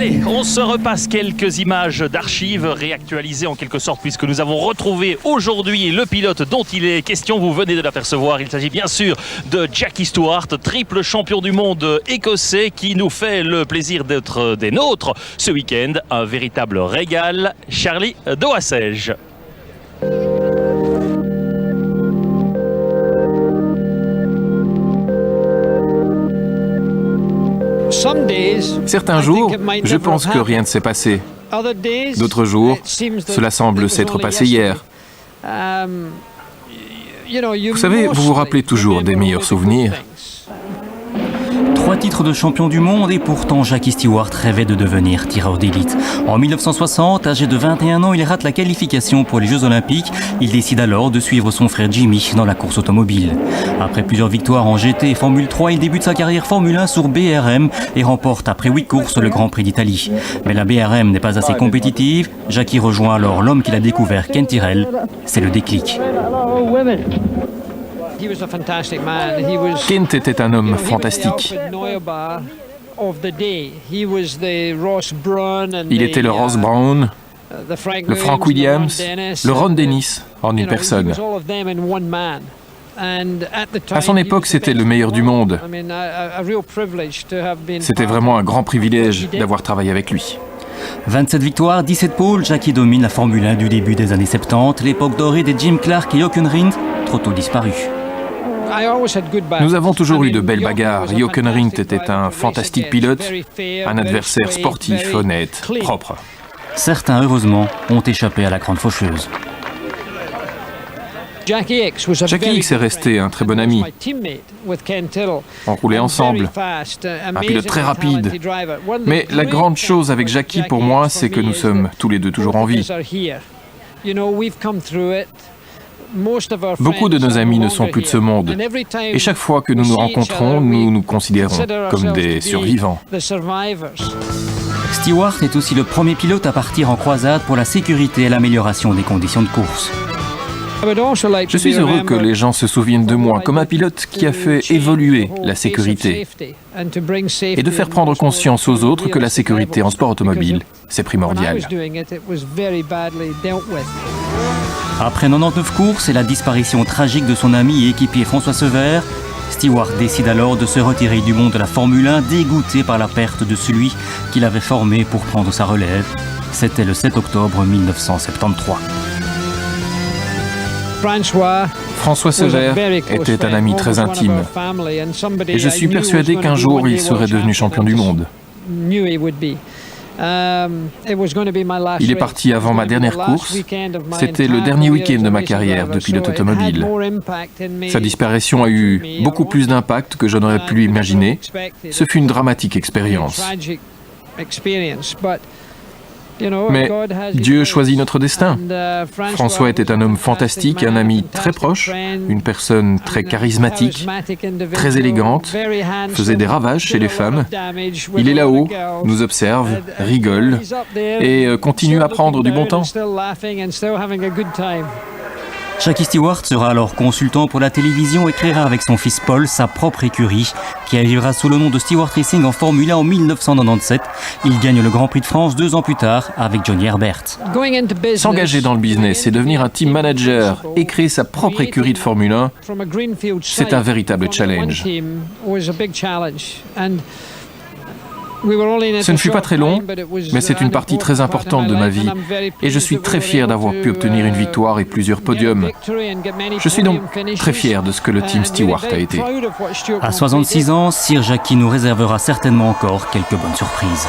Allez, on se repasse quelques images d'archives réactualisées en quelque sorte puisque nous avons retrouvé aujourd'hui le pilote dont il est question. Vous venez de l'apercevoir, il s'agit bien sûr de Jackie Stewart, triple champion du monde écossais qui nous fait le plaisir d'être des nôtres ce week-end. Un véritable régal. Charlie Doassège. Certains jours, je pense que rien ne s'est passé. D'autres jours, cela semble s'être passé hier. Vous savez, vous vous rappelez toujours des meilleurs souvenirs. 3 titres de champion du monde et pourtant Jackie Stewart rêvait de devenir tireur d'élite. En 1960, âgé de 21 ans, il rate la qualification pour les Jeux Olympiques. Il décide alors de suivre son frère Jimmy dans la course automobile. Après plusieurs victoires en GT et Formule 3, il débute sa carrière Formule 1 sur BRM et remporte après 8 courses le Grand Prix d'Italie. Mais la BRM n'est pas assez compétitive. Jackie rejoint alors l'homme qu'il a découvert, Ken Tyrrell. C'est le déclic. Kent était un homme fantastique. Il était le Ross Brown, le Frank Williams, le Ron Dennis en une personne. À son époque, c'était le meilleur du monde. C'était vraiment un grand privilège d'avoir travaillé avec lui. 27 victoires, 17 pôles, Jackie domine la Formule 1 du début des années 70, l'époque dorée des Jim Clark et Jochen Rindt, trop tôt disparus. Nous avons toujours eu de belles bagarres. Jochen Rindt était un fantastique pilote, un adversaire sportif, honnête, propre. Certains, heureusement, ont échappé à la grande faucheuse. Jackie X est resté un très bon ami. On roulait ensemble, un pilote très rapide. Mais la grande chose avec Jackie pour moi, c'est que nous sommes tous les deux toujours en vie. Beaucoup de nos amis ne sont plus de ce monde. Et chaque fois que nous nous rencontrons, nous nous considérons comme des survivants. Stewart est aussi le premier pilote à partir en croisade pour la sécurité et l'amélioration des conditions de course. Je suis heureux que les gens se souviennent de moi comme un pilote qui a fait évoluer la sécurité et de faire prendre conscience aux autres que la sécurité en sport automobile, c'est primordial. Après 99 courses et la disparition tragique de son ami et équipier François Sever, Stewart décide alors de se retirer du monde de la Formule 1, dégoûté par la perte de celui qu'il avait formé pour prendre sa relève. C'était le 7 octobre 1973. François Sever était un ami très intime et je suis persuadé qu'un jour il serait devenu champion du monde. Il est parti avant ma dernière course. C'était le dernier week-end de ma carrière de pilote automobile. Sa disparition a eu beaucoup plus d'impact que je n'aurais pu l'imaginer. Ce fut une dramatique expérience. Mais Dieu choisit notre destin. François était un homme fantastique, un ami très proche, une personne très charismatique, très élégante, faisait des ravages chez les femmes. Il est là-haut, nous observe, rigole et continue à prendre du bon temps. Jackie Stewart sera alors consultant pour la télévision et créera avec son fils Paul sa propre écurie qui arrivera sous le nom de Stewart Racing en Formule 1 en 1997. Il gagne le Grand Prix de France 2 ans plus tard avec Johnny Herbert. S'engager dans le business et devenir un team manager et créer sa propre écurie de Formule 1, c'est un véritable challenge. Ce ne fut pas très long, mais c'est une partie très importante de ma vie et je suis très fier d'avoir pu obtenir une victoire et plusieurs podiums. Je suis donc très fier de ce que le team Stewart a été. À 66 ans, Sir Jackie nous réservera certainement encore quelques bonnes surprises.